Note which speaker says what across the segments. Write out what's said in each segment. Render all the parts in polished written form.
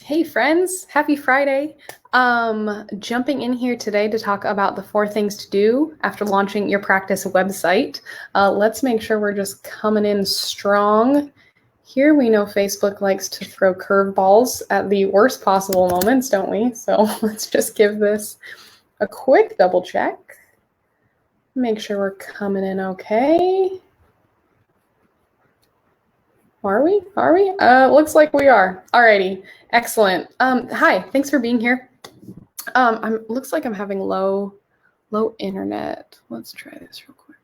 Speaker 1: Hey friends, happy Friday. Jumping in here today to talk about the 4 things to do after launching your practice website. Let's make sure we're just coming in strong. Here we know Facebook likes to throw curveballs at the worst possible moments, don't we? So let's just give this a quick double check. Make sure we're coming in okay. Are we? Looks like we are. Alrighty, excellent. Hi, thanks for being here. Looks like I'm having low internet. Let's try this real quick.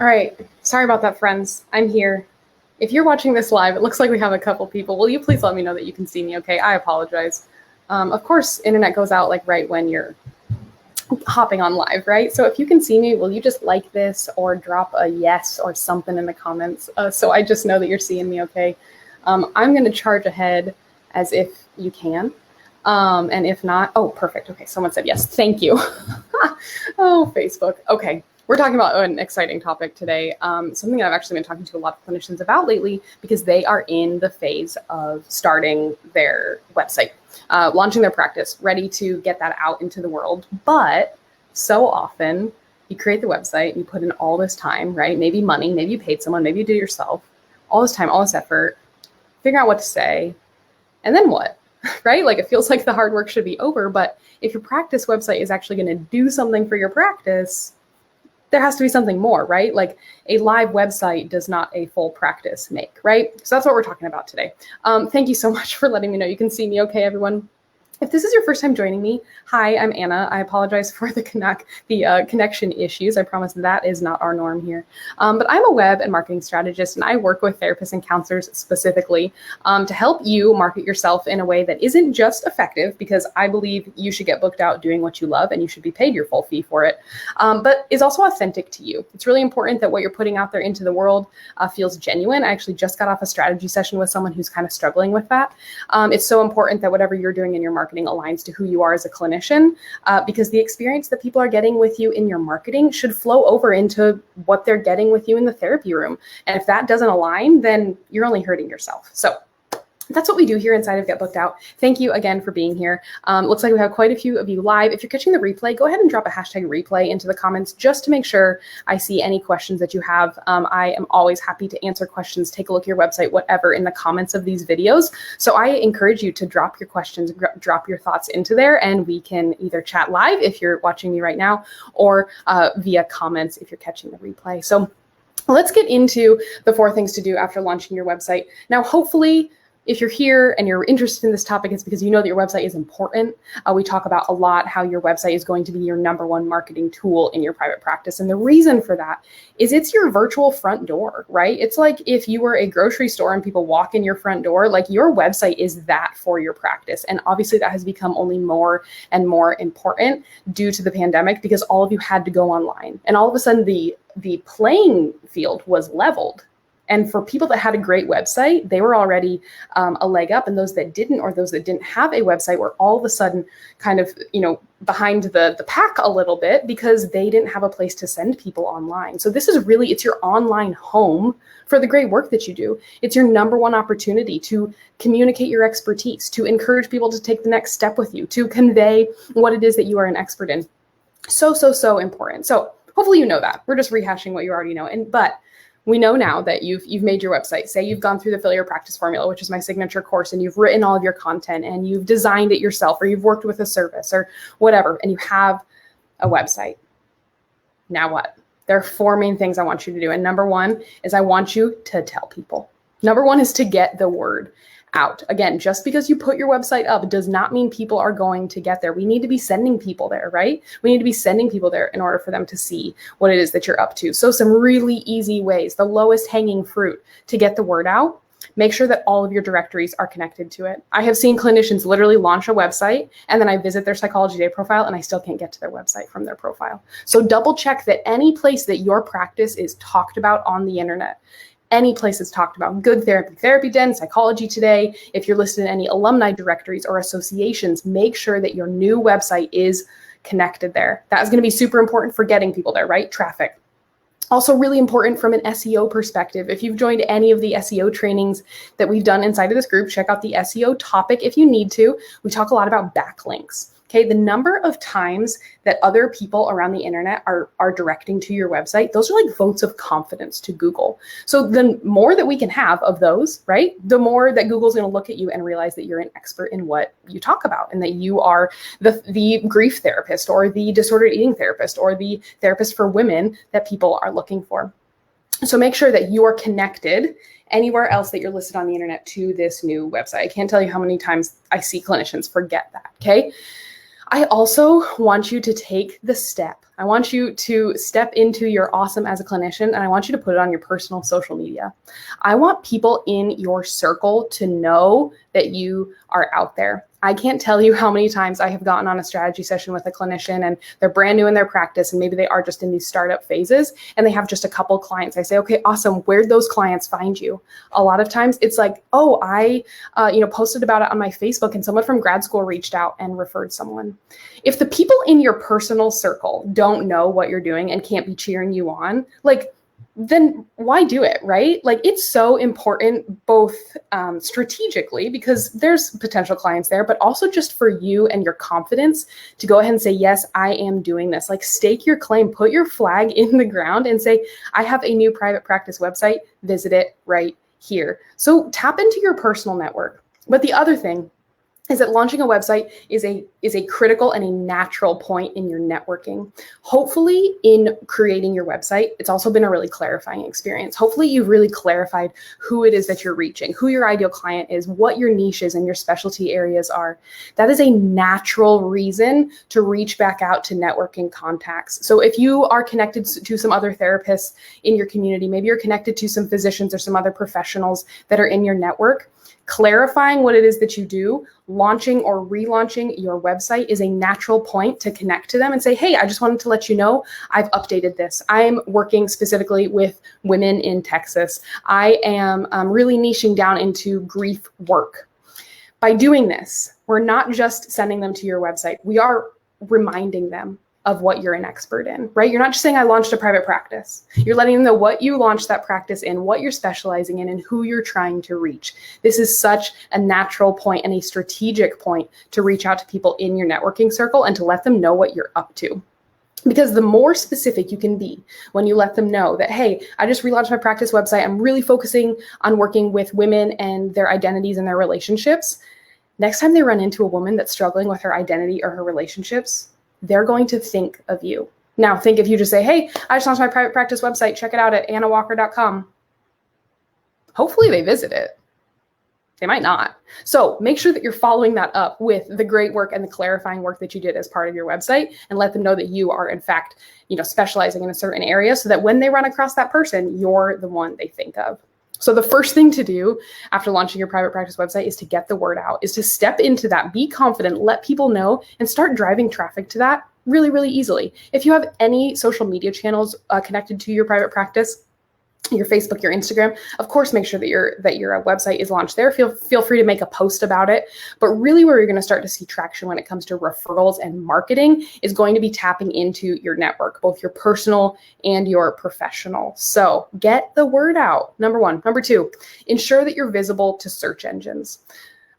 Speaker 1: All right, sorry about that, friends. I'm here. If you're watching this live, it looks like we have a couple people. Will you please let me know that you can see me okay? I apologize. Of course, internet goes out like right when you're hopping on live, right? So if you can see me, will you just like this or drop a yes or something in the comments so I just know that you're seeing me okay? I'm going to charge ahead as if you can. And if not, oh, perfect. Okay, someone said yes. Thank you. Oh, Facebook. Okay, we're talking about an exciting topic today, something that I've actually been talking to a lot of clinicians about lately because they are in the phase of starting their website, launching their practice, ready to get that out into the world. But so often you create the website, you put in all this time, right? Maybe money, maybe you paid someone, maybe you did it yourself, all this time, all this effort, figure out what to say, and then what? Right? Like it feels like the hard work should be over, but if your practice website is actually going to do something for your practice, there has to be something more, right? Like a live website does not a full practice make, right? So that's what we're talking about today. Thank you so much for letting me know you can see me okay, everyone. If this is your first time joining me, hi, I'm Anna. I apologize for the connection issues. I promise that is not our norm here. But I'm a web and marketing strategist, and I work with therapists and counselors specifically to help you market yourself in a way that isn't just effective, because I believe you should get booked out doing what you love and you should be paid your full fee for it, but is also authentic to you. It's really important that what you're putting out there into the world feels genuine. I actually just got off a strategy session with someone who's kind of struggling with that. It's so important that whatever you're doing in your marketing aligns to who you are as a clinician, because the experience that people are getting with you in your marketing should flow over into what they're getting with you in the therapy room. And if that doesn't align, then you're only hurting yourself. So that's what we do here inside of Get Booked Out. Thank you again for being here. Looks like we have quite a few of you live. If you're catching the replay, go ahead and drop a hashtag replay into the comments just to make sure I see any questions that you have. I am always happy to answer questions, take a look at your website, whatever, in the comments of these videos. So I encourage you to drop your questions, drop your thoughts into there, and we can either chat live if you're watching me right now, or via comments if you're catching the replay. So let's get into the 4 things to do after launching your website. Now, hopefully, if you're here and you're interested in this topic, it's because you know that your website is important. We talk about a lot how your website is going to be your #1 marketing tool in your private practice. And the reason for that is it's your virtual front door, right? It's like if you were a grocery store and people walk in your front door, like your website is that for your practice. And obviously that has become only more and more important due to the pandemic, because all of you had to go online. And all of a sudden the playing field was leveled. And for people that had a great website, they were already a leg up. And those that didn't, or those that didn't have a website, were all of a sudden kind of, behind the pack a little bit, because they didn't have a place to send people online. So this is really, it's your online home for the great work that you do. It's your #1 opportunity to communicate your expertise, to encourage people to take the next step with you, to convey what it is that you are an expert in. So important. So hopefully you know that. We're just rehashing what you already know. But We know now that you've made your website. Say you've gone through the Fill Your Practice Formula, which is my signature course, and you've written all of your content and you've designed it yourself, or you've worked with a service or whatever, and you have a website. Now what? There are 4 main things I want you to do. And number 1 is I want you to tell people. Number 1 is to get the word out. Again, just because you put your website up does not mean people are going to get there. We need to be sending people there, right? We need to be sending people there in order for them to see what it is that you're up to. So some really easy ways, the lowest hanging fruit to get the word out. Make sure that all of your directories are connected to it. I have seen clinicians literally launch a website and then I visit their Psychology Today profile and I still can't get to their website from their profile. So double check that any place that your practice is talked about on the internet, any place it's talked about, Good Therapy, Therapy Den, Psychology Today, if you're listed in any alumni directories or associations, make sure that your new website is connected there. That is going to be super important for getting people there, right? Traffic. Also really important from an SEO perspective. If you've joined any of the SEO trainings that we've done inside of this group, check out the SEO topic if you need to. We talk a lot about backlinks. Okay, the number of times that other people around the internet are directing to your website, those are like votes of confidence to Google. So the more that we can have of those, right, the more that Google's going to look at you and realize that you're an expert in what you talk about and that you are the grief therapist or the disordered eating therapist or the therapist for women that people are looking for. So make sure that you are connected anywhere else that you're listed on the internet to this new website. I can't tell you how many times I see clinicians forget that, okay? I also want you to take the step. I want you to step into your awesome as a clinician, and I want you to put it on your personal social media. I want people in your circle to know that you are out there. I can't tell you how many times I have gotten on a strategy session with a clinician and they're brand new in their practice and maybe they are just in these startup phases and they have just a couple clients. I say, okay, awesome. Where'd those clients find you? A lot of times it's like, oh, I posted about it on my Facebook and someone from grad school reached out and referred someone. If the people in your personal circle don't know what you're doing and can't be cheering you on, then why do it, right? Like, it's so important, both strategically, because there's potential clients there, but also just for you and your confidence to go ahead and say, yes, I am doing this. Like, stake your claim, put your flag in the ground and say, I have a new private practice website, visit it right here. So tap into your personal network. But the other thing is that launching a website is a critical and a natural point in your networking. Hopefully, in creating your website, it's also been a really clarifying experience. Hopefully, you've really clarified who it is that you're reaching, who your ideal client is, what your niches and your specialty areas are. That is a natural reason to reach back out to networking contacts. So if you are connected to some other therapists in your community, maybe you're connected to some physicians or some other professionals that are in your network, clarifying what it is that you do, launching or relaunching your website is a natural point to connect to them and say, hey, I just wanted to let you know I've updated this. I'm working specifically with women in Texas. I am really niching down into grief work. By doing this, we're not just sending them to your website. We are reminding them of what you're an expert in, right? You're not just saying I launched a private practice. You're letting them know what you launched that practice in, what you're specializing in, and who you're trying to reach. This is such a natural point and a strategic point to reach out to people in your networking circle and to let them know what you're up to. Because the more specific you can be when you let them know that, hey, I just relaunched my practice website, I'm really focusing on working with women and their identities and their relationships. Next time they run into a woman that's struggling with her identity or her relationships, they're going to think of you. Now, think if you just say, hey, I just launched my private practice website, check it out at annawalker.com. Hopefully they visit it. They might not. So make sure that you're following that up with the great work and the clarifying work that you did as part of your website, and let them know that you are, in fact, specializing in a certain area so that when they run across that person, you're the one they think of. So the first thing to do after launching your private practice website is to get the word out, is to step into that, be confident, let people know, and start driving traffic to that really, really easily. If you have any social media channels connected to your private practice, your Facebook, your Instagram, of course, make sure that your website is launched there. Feel free to make a post about it. But really where you're going to start to see traction when it comes to referrals and marketing is going to be tapping into your network, both your personal and your professional. So get the word out, number one. Number two, ensure that you're visible to search engines.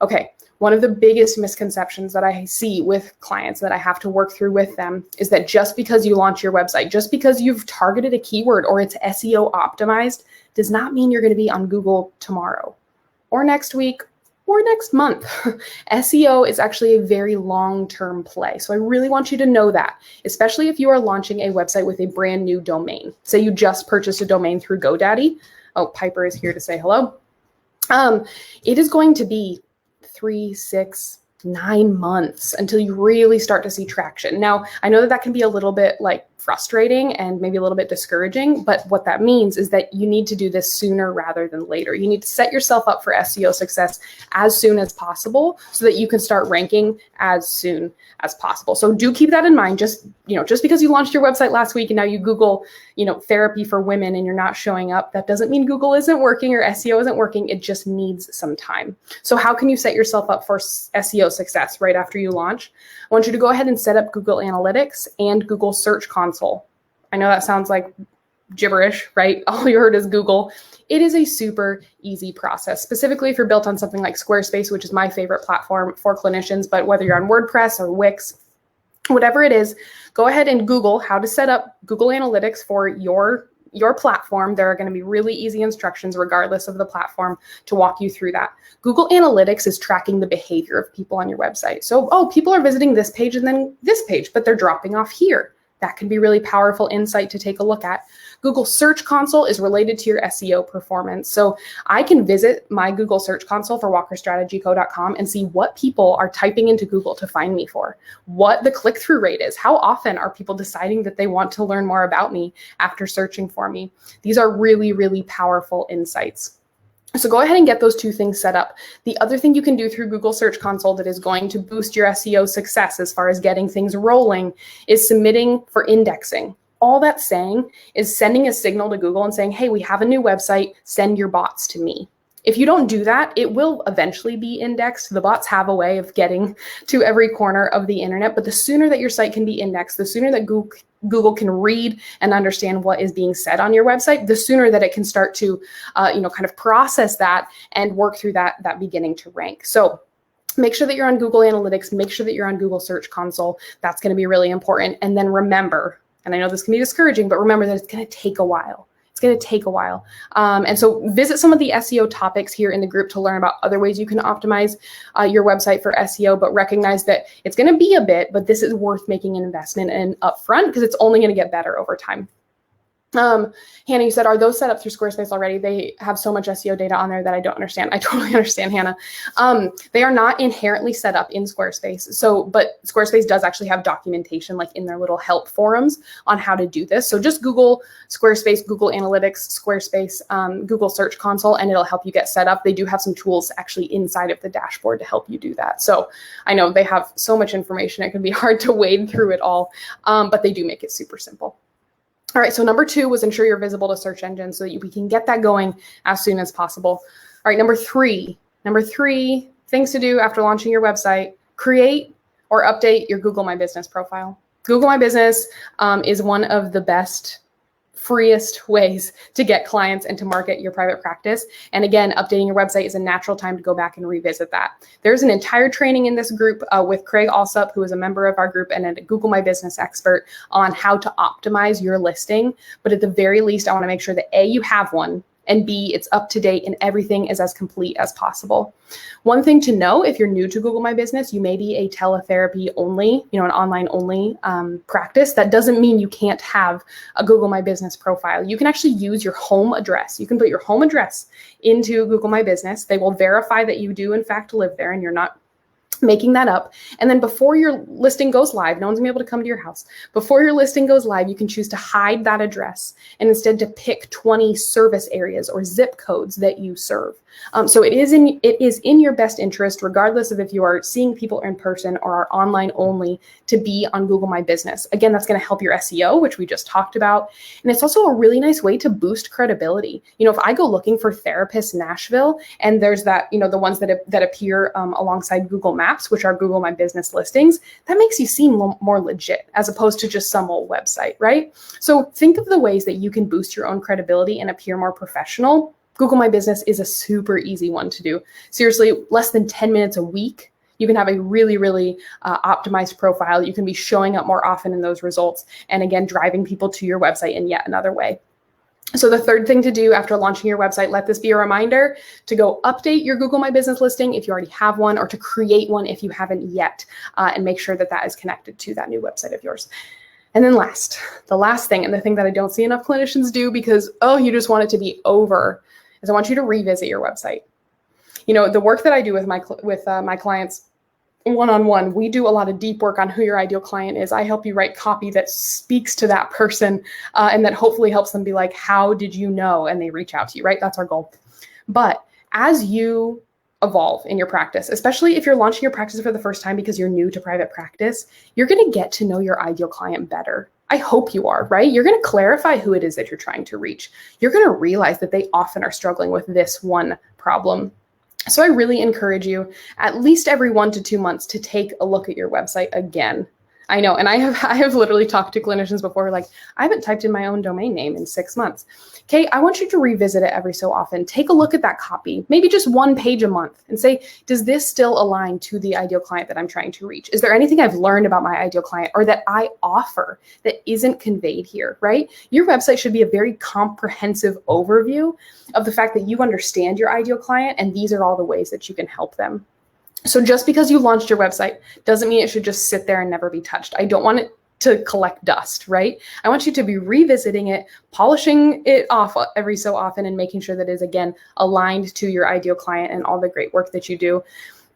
Speaker 1: Okay, One of the biggest misconceptions that I see with clients that I have to work through with them is that just because you launch your website, just because you've targeted a keyword or it's SEO optimized, does not mean you're going to be on Google tomorrow or next week or next month. SEO is actually a very long-term play. So I really want you to know that, especially if you are launching a website with a brand new domain. Say you just purchased a domain through GoDaddy. Oh, Piper is here to say hello. It is going to be 3, 6, 9 months until you really start to see traction. Now, I know that that can be a little bit like frustrating and maybe a little bit discouraging, but what that means is that you need to do this sooner rather than later. You need to set yourself up for SEO success as soon as possible so that you can start ranking as soon as possible. So do keep that in mind. Just because you launched your website last week and now you Google, therapy for women and you're not showing up, that doesn't mean Google isn't working or SEO isn't working. It just needs some time. So how can you set yourself up for SEO success right after you launch? I want you to go ahead and set up Google Analytics and Google Search Console. I know that sounds like gibberish, right? All you heard is Google. It is a super easy process, specifically if you're built on something like Squarespace, which is my favorite platform for clinicians. But whether you're on WordPress or Wix, whatever it is, go ahead and Google how to set up Google Analytics for your platform. There are going to be really easy instructions regardless of the platform to walk you through that. Google Analytics is tracking the behavior of people on your website. So, people are visiting this page and then this page, but they're dropping off here. That can be really powerful insight to take a look at. Google Search Console is related to your SEO performance. So I can visit my Google Search Console for walkerstrategyco.com and see what people are typing into Google to find me for, what the click-through rate is, how often are people deciding that they want to learn more about me after searching for me. These are really, really powerful insights. So go ahead and get those two things set up. The other thing you can do through Google Search Console that is going to boost your SEO success as far as getting things rolling is submitting for indexing. All that's saying is sending a signal to Google and saying, hey, we have a new website, send your bots to me. If you don't do that, it will eventually be indexed. The bots have a way of getting to every corner of the internet, but the sooner that your site can be indexed, the sooner that Google can read and understand what is being said on your website, the sooner that it can start to, kind of process that and work through that beginning to rank. So make sure that you're on Google Analytics, make sure that you're on Google Search Console. That's going to be really important. And then remember, and I know this can be discouraging, but remember that it's going to take a while. It's going to take a while. And so visit some of the SEO topics here in the group to learn about other ways you can optimize your website for SEO, but recognize that it's going to be a bit, but this is worth making an investment in upfront because it's only going to get better over time. Hannah, you said, are those set up through Squarespace already? They have so much SEO data on there that I don't understand. I totally understand, Hannah. They are not inherently set up in Squarespace. But Squarespace does actually have documentation like in their little help forums on how to do this. So just Google Squarespace, Google Analytics, Squarespace, Google Search Console, and it'll help you get set up. They do have some tools actually inside of the dashboard to help you do that. So I know they have so much information. It can be hard to wade through it all, but they do make it super simple. All right, so number 2 was ensure you're visible to search engines so that we can get that going as soon as possible. All right, number three, things to do after launching your website: create or update your Google My Business profile. Google My Business is one of the best, freest ways to get clients and to market your private practice. And again, updating your website is a natural time to go back and revisit that. There's an entire training in this group with Craig Alsup, who is a member of our group and a Google My Business expert, on how to optimize your listing. But at the very least, I want to make sure that A, you have one, and B, it's up to date and everything is as complete as possible. One thing to know, if you're new to Google My Business, you may be a teletherapy only, an online only practice. That doesn't mean you can't have a Google My Business profile. You can actually use your home address. You can put your home address into Google My Business. They will verify that you do in fact live there and you're not making that up. And then before your listing goes live, no one's gonna be able to come to your house. Before your listing goes live, you can choose to hide that address and instead to pick 20 service areas or zip codes that you serve. So it is in your best interest, regardless of if you are seeing people in person or are online only, to be on Google My Business. Again, that's going to help your SEO, which we just talked about. And it's also a really nice way to boost credibility. If I go looking for therapists Nashville, and there's that, the ones that appear alongside Google Maps, which are Google My Business listings, that makes you seem more legit as opposed to just some old website, right? So think of the ways that you can boost your own credibility and appear more professional. Google My Business is a super easy one to do. Seriously, less than 10 minutes a week You can have a really, really optimized profile. You can be showing up more often in those results. And again, driving people to your website in yet another way. So the third thing to do after launching your website, let this be a reminder to go update your Google My Business listing if you already have one, or to create one if you haven't yet, and make sure that that is connected to that new website of yours. And then the last thing, and the thing that I don't see enough clinicians do because, oh, you just want it to be over, is I want you to revisit your website. You know, the work that I do with my clients one-on-one, we do a lot of deep work on who your ideal client is. I help you write copy that speaks to that person and that hopefully helps them be like, how did you know? And they reach out to you, right? That's our goal. But as you evolve in your practice, especially if you're launching your practice for the first time because you're new to private practice, you're going to get to know your ideal client better. I hope you are, right? You're going to clarify who it is that you're trying to reach. You're going to realize that they often are struggling with this one problem. So I really encourage you at least every 1 to 2 months to take a look at your website again. I know, and I have literally talked to clinicians before, like, I haven't typed in my own domain name in 6 months. Okay, I want you to revisit it every so often. Take a look at that copy, maybe just 1 page a month, and say, does this still align to the ideal client that I'm trying to reach? Is there anything I've learned about my ideal client or that I offer that isn't conveyed here, right? Your website should be a very comprehensive overview of the fact that you understand your ideal client, and these are all the ways that you can help them. So just because you launched your website doesn't mean it should just sit there and never be touched. I don't want it to collect dust, right? I want you to be revisiting it, polishing it off every so often, and making sure that it is, again, aligned to your ideal client and all the great work that you do.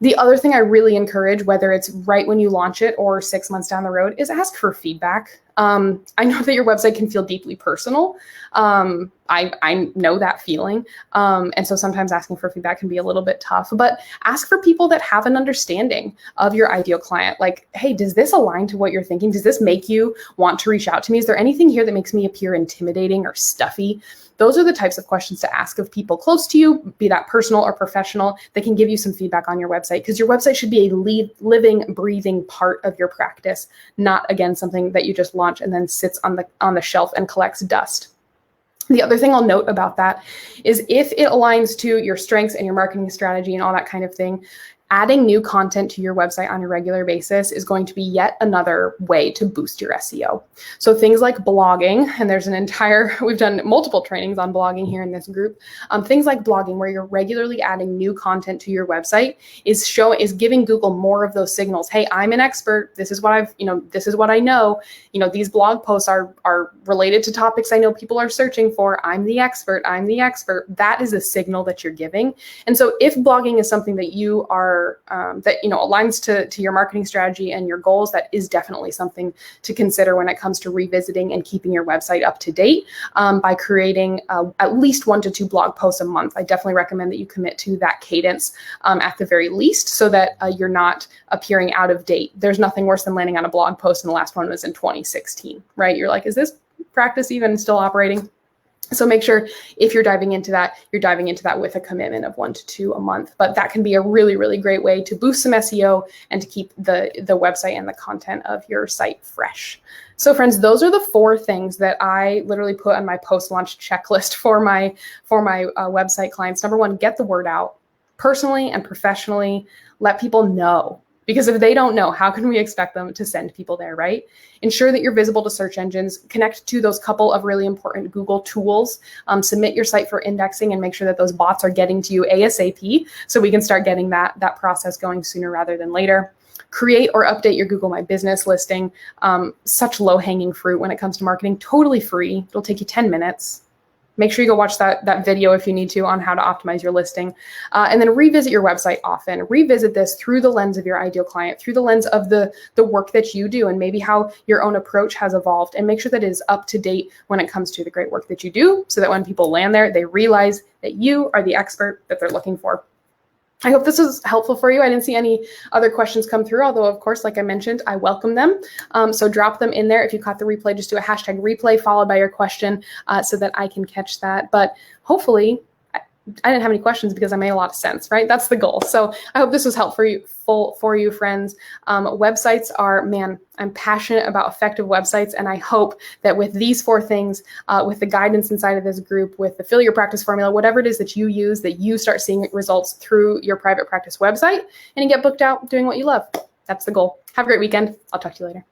Speaker 1: The other thing I really encourage, whether it's right when you launch it or 6 months down the road, is ask for feedback. I know that your website can feel deeply personal. I know that feeling. And so sometimes asking for feedback can be a little bit tough, but ask for people that have an understanding of your ideal client. Like, hey, does this align to what you're thinking? Does this make you want to reach out to me? Is there anything here that makes me appear intimidating or stuffy? Those are the types of questions to ask of people close to you, be that personal or professional, that can give you some feedback on your website, because your website should be a living, breathing part of your practice, not, again, something that you just launch and then sits on the shelf and collects dust. The other thing I'll note about that is if it aligns to your strengths and your marketing strategy and all that kind of thing, adding new content to your website on a regular basis is going to be yet another way to boost your SEO. So things like blogging, and there's we've done multiple trainings on blogging here in this group. Things like blogging, where you're regularly adding new content to your website, is giving Google more of those signals. Hey, I'm an expert. This is what this is what I know. These blog posts are related to topics I know people are searching for. I'm the expert. I'm the expert. That is a signal that you're giving. And so if blogging is something that you are aligns to your marketing strategy and your goals, that is definitely something to consider when it comes to revisiting and keeping your website up to date by creating at least 1 to 2 blog posts a month. I definitely recommend that you commit to that cadence at the very least, so that you're not appearing out of date. There's nothing worse than landing on a blog post and the last one was in 2016, right? You're like, is this practice even still operating? So make sure if you're diving into that, you're diving into that with a commitment of 1 to 2 a month. But that can be a really, really great way to boost some SEO and to keep the website and the content of your site fresh. So friends, those are the 4 things that I literally put on my post-launch checklist for my website clients. Number 1, get the word out personally and professionally. Let people know. Because if they don't know, how can we expect them to send people there, right? Ensure that you're visible to search engines. Connect to those couple of really important Google tools. Submit your site for indexing and make sure that those bots are getting to you ASAP, so we can start getting that process going sooner rather than later. Create or update your Google My Business listing. Such low-hanging fruit when it comes to marketing. Totally free. It'll take you 10 minutes. Make sure you go watch that video if you need to on how to optimize your listing. And then revisit your website often. Revisit this through the lens of your ideal client, through the lens of the work that you do and maybe how your own approach has evolved, and make sure that it is up to date when it comes to the great work that you do, so that when people land there, they realize that you are the expert that they're looking for. I hope this was helpful for you. I didn't see any other questions come through, although, of course, like I mentioned, I welcome them. So drop them in there. If you caught the replay, just do a hashtag replay followed by your question so that I can catch that. But hopefully, I didn't have any questions because I made a lot of sense, right? That's the goal. So I hope this was helpful for you, friends. Websites are, man, I'm passionate about effective websites. And I hope that with these 4 things, with the guidance inside of this group, with the Fill Your Practice formula, whatever it is that you use, that you start seeing results through your private practice website and you get booked out doing what you love. That's the goal. Have a great weekend. I'll talk to you later.